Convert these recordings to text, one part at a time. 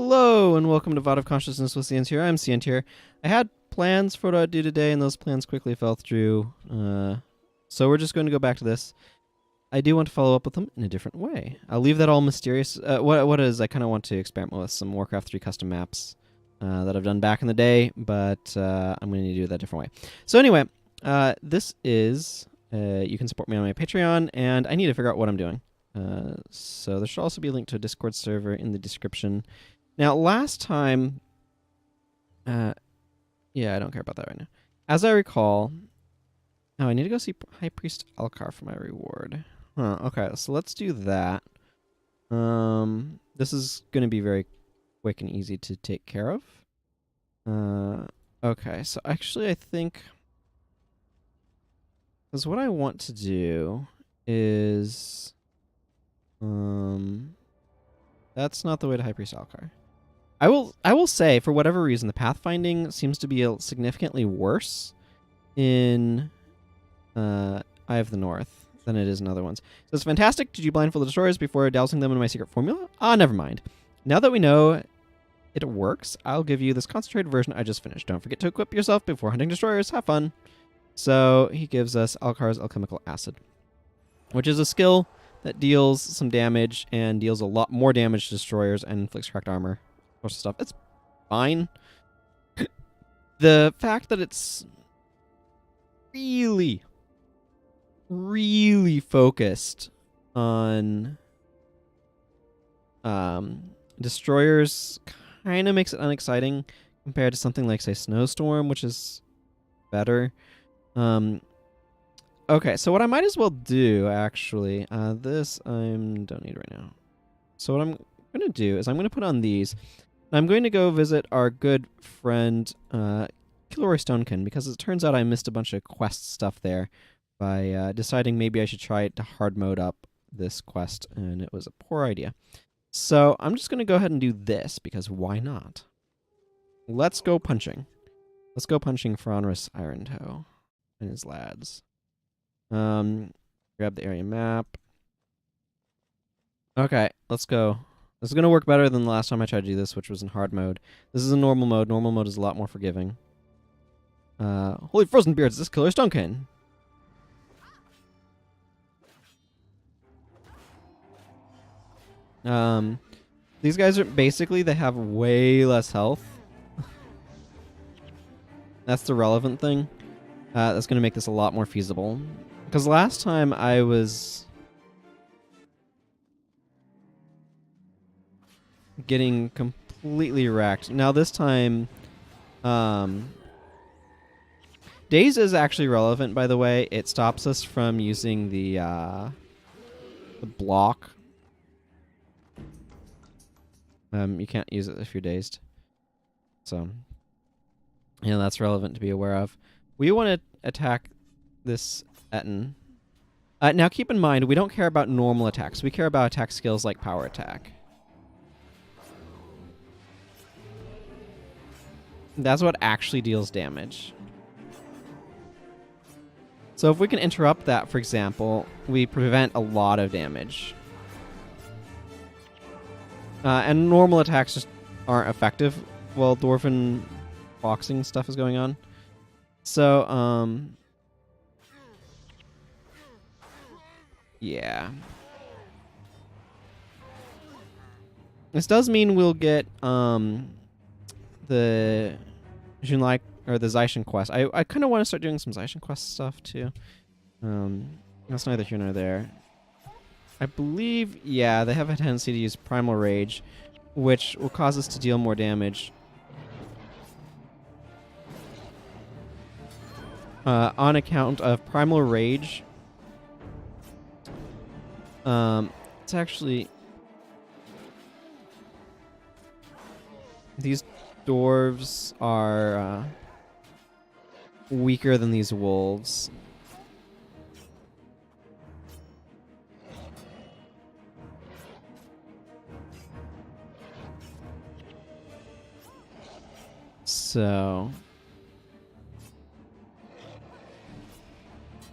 Hello and welcome to VOD of Consciousness with Sientir. I'm Sientir. I had plans for what I'd do today and those plans quickly fell through. So we're just going to go back to this. I do want to follow up with them in a different way. I'll leave that all mysterious. What is, I kind of want to experiment with some Warcraft 3 custom maps that I've done back in the day, but I'm going to do that a different way. So anyway, this is, you can support me on my Patreon, and I need to figure out what I'm doing. So there should also be a link to a Discord server in the description. Now, last time... yeah, I don't care about that right now. As I recall... Oh, I need to go see High Priest Alcar for my reward. Huh, okay, so let's do that. This is going to be very quick and easy to take care of. Okay, so actually I think... Because what I want to do is... that's not the way to High Priest Alcar. I will say, for whatever reason, the pathfinding seems to be significantly worse in Eye of the North than it is in other ones. So it's fantastic. Did you blindfold the destroyers before dousing them in my secret formula? Ah, never mind. Now that we know it works, I'll give you this concentrated version I just finished. Don't forget to equip yourself before hunting destroyers. Have fun. So he gives us Alcar's Alchemical Acid, which is a skill that deals some damage and deals a lot more damage to destroyers and inflicts cracked armor. Sorts of stuff. It's fine. The fact that it's really focused on destroyers kind of makes it unexciting compared to something like, say, Snowstorm, which is better. Okay, so what I might as well do, actually, this I don't need right now. So what I'm going to do is I'm going to put on these. And I'm going to go visit our good friend, Kilroy Stonekin, because it turns out I missed a bunch of quest stuff there by deciding maybe I should try to hard mode up this quest, and it was a poor idea. So I'm just going to go ahead and do this, because why not? Let's go punching. Let's go punching Fronris Irontoe and his lads. Grab the area map. Okay, let's go. This is going to work better than the last time I tried to do this, which was in hard mode. This is in normal mode. Normal mode is a lot more forgiving. Holy frozen beards, this killer Stonekin. These guys are basically, they have way less health. That's the relevant thing. That's going to make this a lot more feasible. Because last time I was getting completely wrecked. Now this time, Daze is actually relevant, by the way. It stops us from using the block. You can't use it if you're dazed. So, yeah, that's relevant to be aware of. We want to attack this Etten. Now keep in mind, we don't care about normal attacks. We care about attack skills like power attack. That's what actually deals damage. So if we can interrupt that, for example, we prevent a lot of damage. And normal attacks just aren't effective while Dwarven boxing stuff is going on. So, yeah. This does mean we'll get, the Junlai, or the Zaishin quest. I kind of want to start doing some Zaishin quest stuff, too. That's neither here nor there. I believe, yeah, they have a tendency to use Primal Rage, which will cause us to deal more damage. On account of Primal Rage. It's actually... These dwarves are weaker than these wolves. So...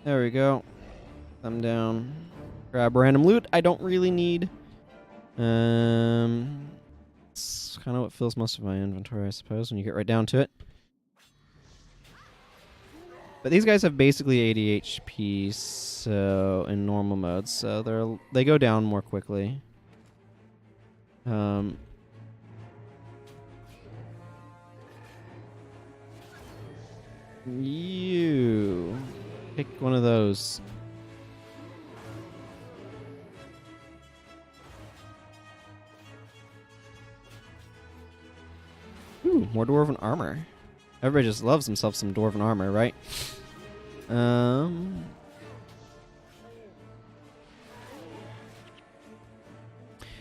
There we go. Thumb down. Grab random loot I don't really need. It's kind of what fills most of my inventory, I suppose, when you get right down to it. But these guys have basically 80 HP, so in normal mode, so they go down more quickly. You pick one of those. Ooh, more dwarven armor. Everybody just loves himself some dwarven armor, right?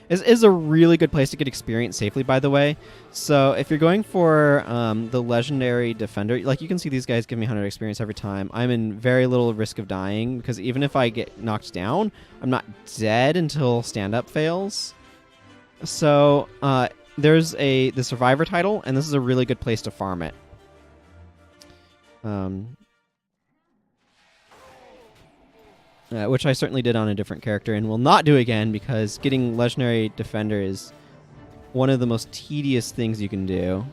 This is a really good place to get experience safely, by the way. So if you're going for the legendary defender, like you can see these guys give me 100 experience every time. I'm in very little risk of dying because even if I get knocked down, I'm not dead until stand-up fails. So there's the survivor title, and this is a really good place to farm it. Which I certainly did on a different character and will not do again because getting legendary defender is one of the most tedious things you can do.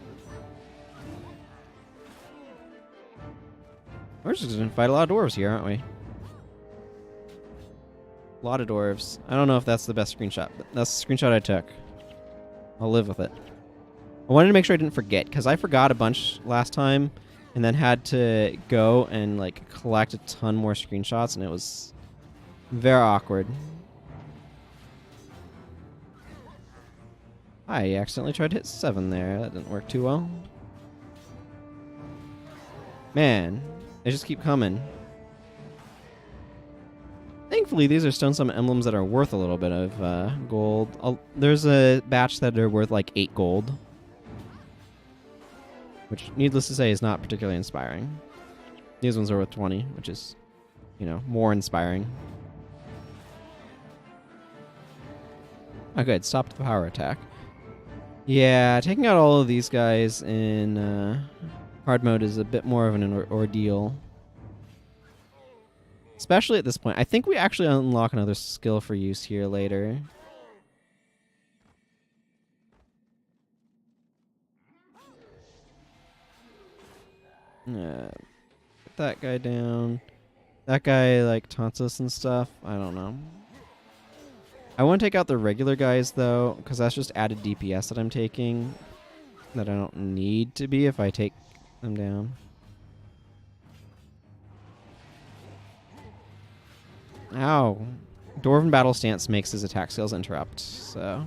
We're just going to fight a lot of dwarves here, aren't we? A lot of dwarves. I don't know if that's the best screenshot, but that's the screenshot I took. I'll live with it. I wanted to make sure I didn't forget because I forgot a bunch last time and then had to go and like collect a ton more screenshots, and it was very awkward. I accidentally tried to hit 7 there. That didn't work too well. Man, they just keep coming. Thankfully, these are Stone Summit emblems that are worth a little bit of gold. There's a batch that are worth like 8 gold. Which, needless to say, is not particularly inspiring. These ones are worth 20, which is, you know, more inspiring. Oh, good. Stopped the power attack. Yeah, taking out all of these guys in hard mode is a bit more of an ordeal. Especially at this point. I think we actually unlock another skill for use here later. Put that guy down. That guy, like, taunts us and stuff. I don't know. I want to take out the regular guys, though, because that's just added DPS that I'm taking that I don't need to be if I take them down. Ow. Dwarven Battle Stance makes his attack skills interrupt, so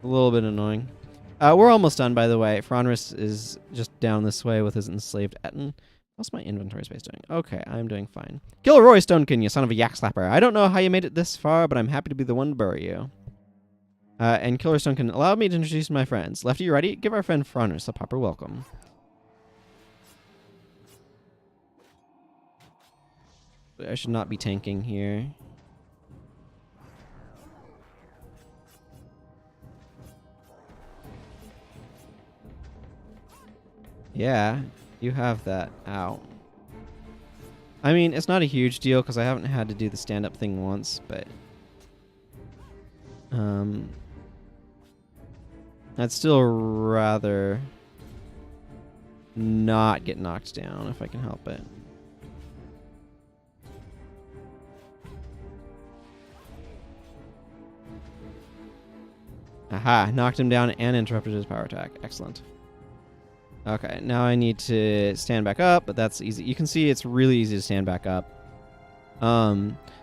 a little bit annoying. We're almost done, by the way. Franris is just down this way with his enslaved Etten. How's my inventory space doing? Okay, I'm doing fine. Gilroy Stonekin, you son of a yak slapper. I don't know how you made it this far, but I'm happy to be the one to bury you. And Killer Stonekin, allow me to introduce my friends. Lefty, you ready? Give our friend Franris a proper welcome. I should not be tanking here. Yeah, you have that. Ow. I mean, it's not a huge deal because I haven't had to do the stand-up thing once, but I'd still rather not get knocked down if I can help it. Aha, knocked him down and interrupted his power attack. Excellent. Okay, now I need to stand back up, but that's easy. You can see it's really easy to stand back up.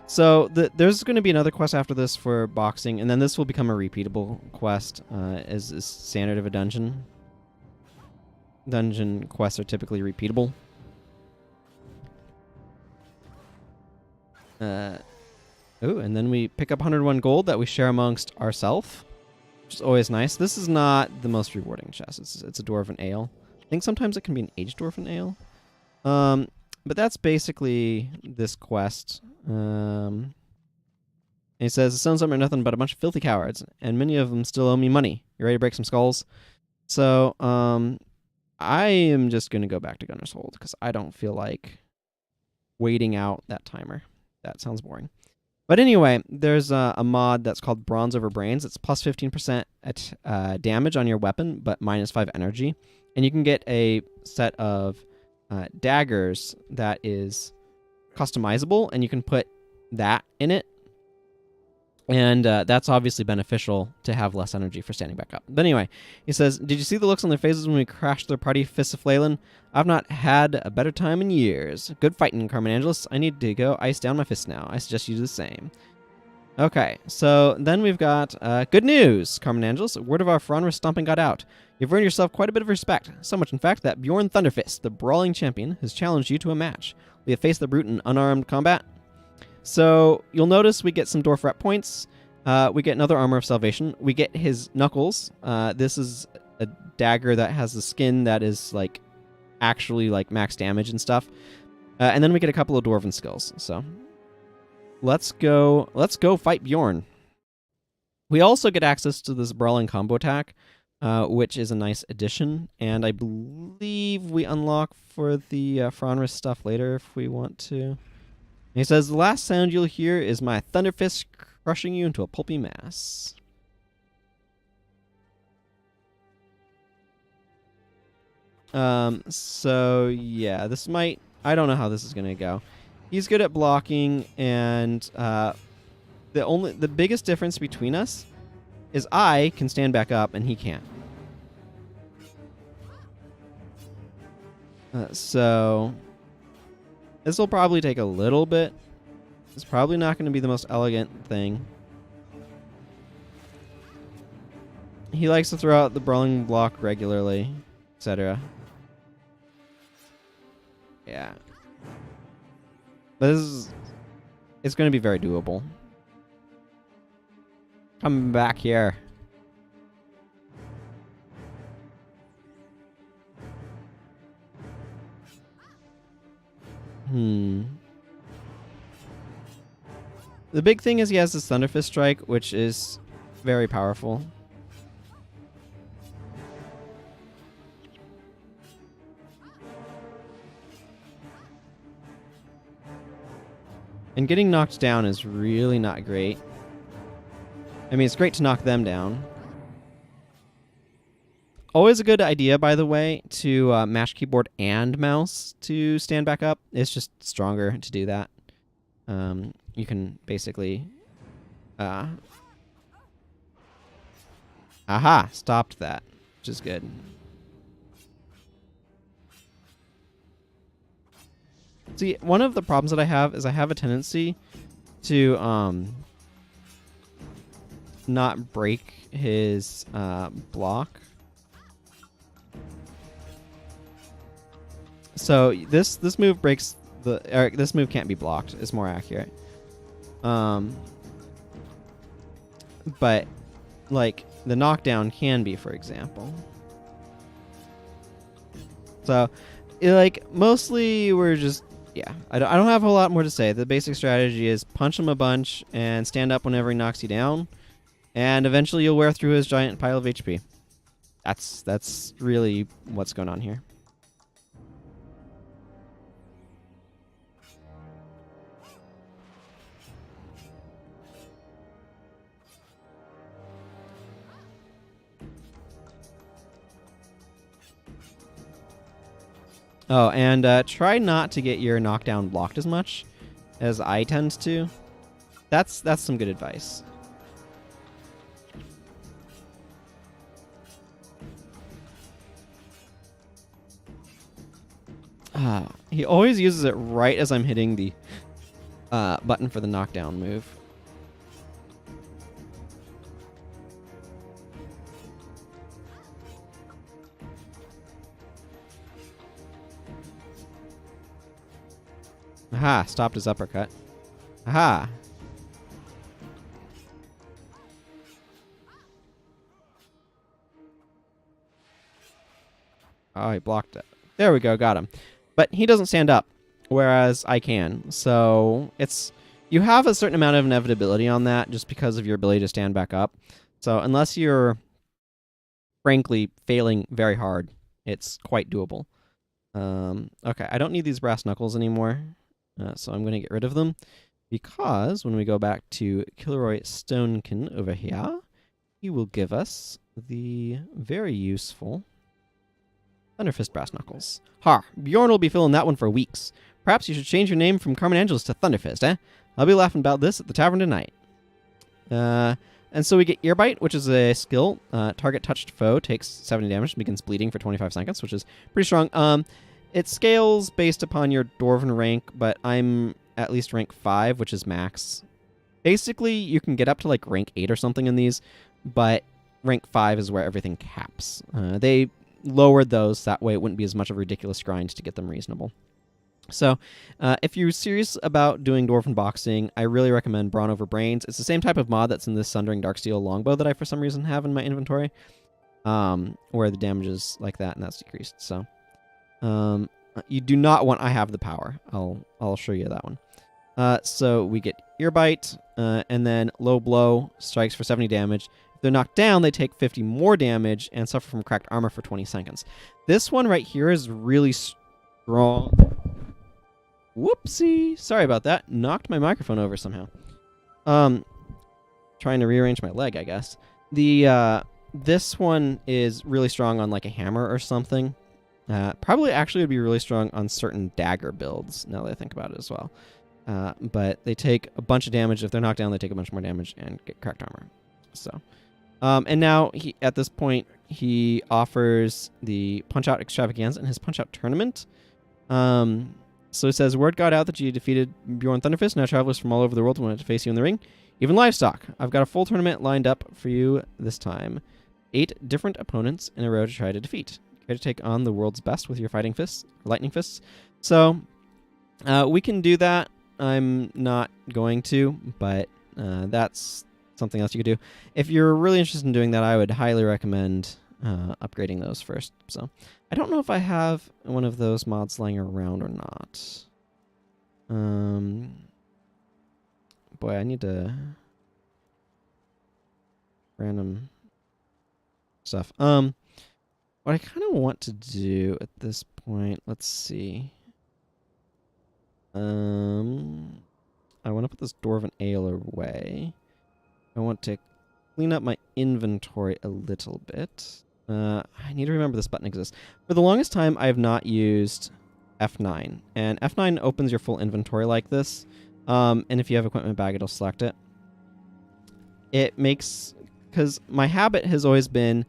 So there's going to be another quest after this for boxing, and then this will become a repeatable quest as is standard of a dungeon. Dungeon quests are typically repeatable. Ooh, and then we pick up 101 gold that we share amongst ourselves, which is always nice. This is not the most rewarding chest. It's a Dwarven Ale. I think sometimes it can be an aged Dwarven Ale. But that's basically this quest. And he says, the Stones are nothing but a bunch of filthy cowards, and many of them still owe me money. You ready to break some skulls? So, I am just going to go back to Gunner's Hold, because I don't feel like waiting out that timer. That sounds boring. But anyway, there's a mod that's called Bronze Over Brains. It's plus 15% at damage on your weapon, but minus 5 energy. And you can get a set of daggers that is customizable, and you can put that in it. And that's obviously beneficial to have less energy for standing back up. But anyway, he says, did you see the looks on their faces when we crashed their party, Fists of Flaylin? I've not had a better time in years. Good fighting, Carmen Angelus. I need to go ice down my fists now. I suggest you do the same. Okay, so then we've got good news, Carmen Angelus. Word of our Franris stomping got out. You've earned yourself quite a bit of respect. So much, in fact, that Bjorn Thunderfirst, the brawling champion, has challenged you to a match. We have faced the brute in unarmed combat. So you'll notice we get some dwarf rep points. We get another armor of salvation. We get his knuckles. This is a dagger that has the skin that is like actually like max damage and stuff. And then we get a couple of dwarven skills. So let's go fight Bjorn. We also get access to this brawling combo attack, which is a nice addition. And I believe we unlock for the Franris stuff later if we want to. He says, the last sound you'll hear is my Thunderfist crushing you into a pulpy mass. So, yeah, this might... I don't know how this is going to go. He's good at blocking, and the biggest difference between us is I can stand back up, and he can't. So... this will probably take a little bit. It's probably not going to be the most elegant thing. He likes to throw out the brawling block regularly, etc. Yeah. But it's going to be very doable. Come back here. The big thing is he has this Thunderfist strike, which is very powerful. And getting knocked down is really not great. I mean, it's great to knock them down. Always a good idea, by the way, to mash keyboard and mouse to stand back up. It's just stronger to do that. You can basically... aha! Stopped that, which is good. See, one of the problems that I have is I have a tendency to not break his block. So this move breaks the... this move can't be blocked. It's more accurate. But like the knockdown can be, for example. So, like mostly we're just I don't have a whole lot more to say. The basic strategy is punch him a bunch and stand up whenever he knocks you down, and eventually you'll wear through his giant pile of HP. That's really what's going on here. Oh, and try not to get your knockdown blocked as much as I tend to. That's some good advice. He always uses it right as I'm hitting the button for the knockdown move. Aha, stopped his uppercut. Aha. Oh, he blocked it. There we go, got him. But he doesn't stand up, whereas I can. So you have a certain amount of inevitability on that just because of your ability to stand back up. So unless you're frankly failing very hard, it's quite doable. Okay, I don't need these brass knuckles anymore. So I'm going to get rid of them. Because when we go back to Kilroy Stonekin over here, he will give us the very useful Thunderfist Brass Knuckles. Ha! Bjorn will be filling that one for weeks. Perhaps you should change your name from Carmen Angelus to Thunderfist, eh? I'll be laughing about this at the tavern tonight. And so we get Earbite, which is a skill. Target touched foe takes 70 damage and begins bleeding for 25 seconds, which is pretty strong. It scales based upon your Dwarven rank, but I'm at least rank 5, which is max. Basically, you can get up to like rank 8 or something in these, but rank 5 is where everything caps. They lowered those, that way it wouldn't be as much of a ridiculous grind to get them reasonable. So, if you're serious about doing Dwarven boxing, I really recommend Brawn over Brains. It's the same type of mod that's in this Sundering Darksteel longbow that I, for some reason, have in my inventory, where the damage is like that, and that's decreased. So, you do not want I have the power. I'll show you that one. So we get Earbite, and then Low Blow strikes for 70 damage. If they're knocked down, they take 50 more damage and suffer from cracked armor for 20 seconds. This one right here is really strong. Whoopsie. Sorry about that. Knocked my microphone over somehow. Trying to rearrange my leg, I guess. This one is really strong on like a hammer or something. Probably actually would be really strong on certain dagger builds, now that I think about it as well. But they take a bunch of damage. If they're knocked down, they take a bunch more damage and get cracked armor. So, and now at this point, he offers the Punch-Out Extravaganza in his Punch-Out Tournament. So it says, word got out that you defeated Bjorn Thunderfirst. Now travelers from all over the world wanted to face you in the ring. Even livestock. I've got a full tournament lined up for you this time. 8 different opponents in a row to try to defeat. Care to take on the world's best with your fighting fists, lightning fists? So, we can do that. I'm not going to, but that's something else you could do. If you're really interested in doing that, I would highly recommend upgrading those first. So, I don't know if I have one of those mods lying around or not. Boy, I need to random stuff. What I kind of want to do at this point, let's see. I want to put this Dwarven Ale away. I want to clean up my inventory a little bit. I need to remember this button exists. For the longest time, I have not used F9. And F9 opens your full inventory like this. And if you have equipment bag, it'll select it. It makes... Because my habit has always been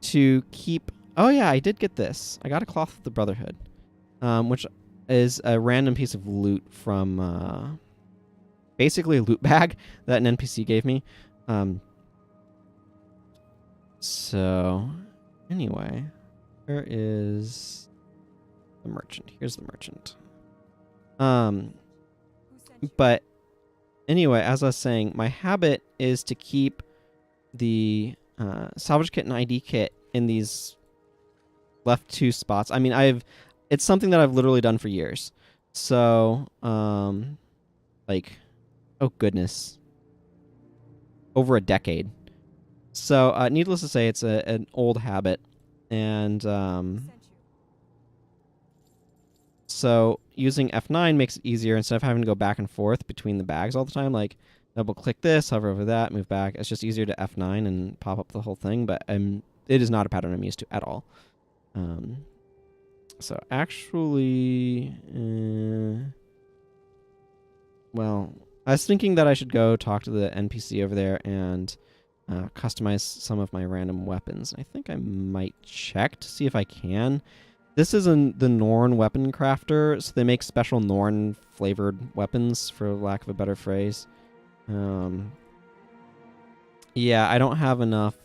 to keep... Oh yeah, I did get this. I got a Cloth of the Brotherhood. Which is a random piece of loot from... basically a loot bag that an NPC gave me. So... Anyway, where is the merchant? Here's the merchant. But anyway, as I was saying, my habit is to keep the salvage kit and ID kit in these left 2 spots. I mean, it's something that I've literally done for years. So, like, oh goodness, over a decade. So, needless to say, it's an old habit, and so using F9 makes it easier instead of having to go back and forth between the bags all the time. Like, double-click this, hover over that, move back. It's just easier to F9 and pop up the whole thing, but it is not a pattern I'm used to at all. So, actually, well, I was thinking that I should go talk to the NPC over there and... customize some of my random weapons. I think I might check to see if I can. This is the Norn weapon crafter, so they make special Norn flavored weapons, for lack of a better phrase. Yeah, I don't have enough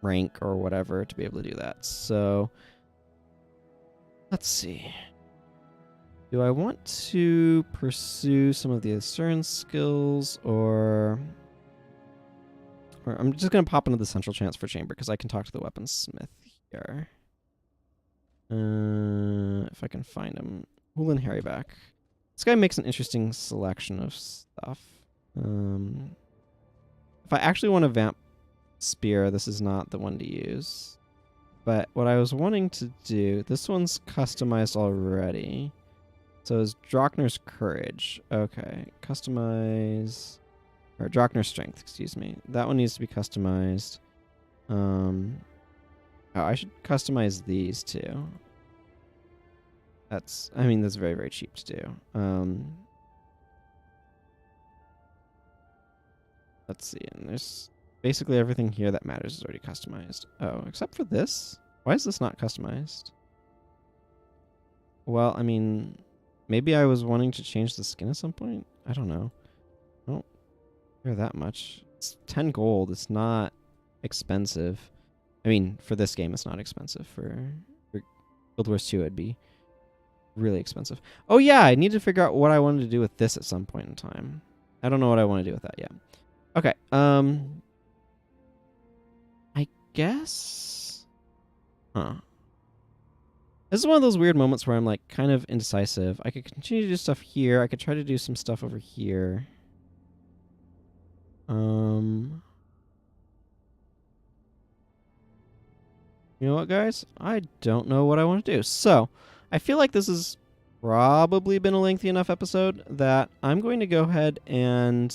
rank or whatever to be able to do that. So, let's see. Do I want to pursue some of the assurance skills, or I'm just going to pop into the central transfer chamber because I can talk to the weaponsmith here. If I can find him. Woolen Harryback. This guy makes an interesting selection of stuff. If I actually want a vamp spear, this is not the one to use. But what I was wanting to do, this one's customized already. So is Drockner's Courage. Okay. Customize. Or Drockner's Strength, excuse me. That one needs to be customized. Oh, I should customize these too. That's very, very cheap to do. Let's see. And there's basically everything here that matters is already customized. Oh, except for this? Why is this not customized? Well, I mean, maybe I was wanting to change the skin at some point? I don't know. I don't care that much. It's 10 gold. It's not expensive. I mean, for this game, it's not expensive. For Guild Wars 2, it'd be really expensive. Oh, yeah, I need to figure out what I wanted to do with this at some point in time. I don't know what I want to do with that yet. Okay, I guess... Huh. This is one of those weird moments where I'm, like, kind of indecisive. I could continue to do stuff here. I could try to do some stuff over here. You know what, guys? I don't know what I want to do. So, I feel like this has probably been a lengthy enough episode that I'm going to go ahead and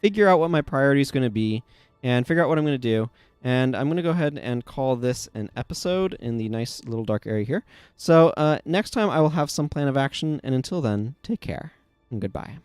figure out what my priority is going to be and figure out what I'm going to do. And I'm going to go ahead and call this an episode in the nice little dark area here. So next time I will have some plan of action. And until then, take care and goodbye.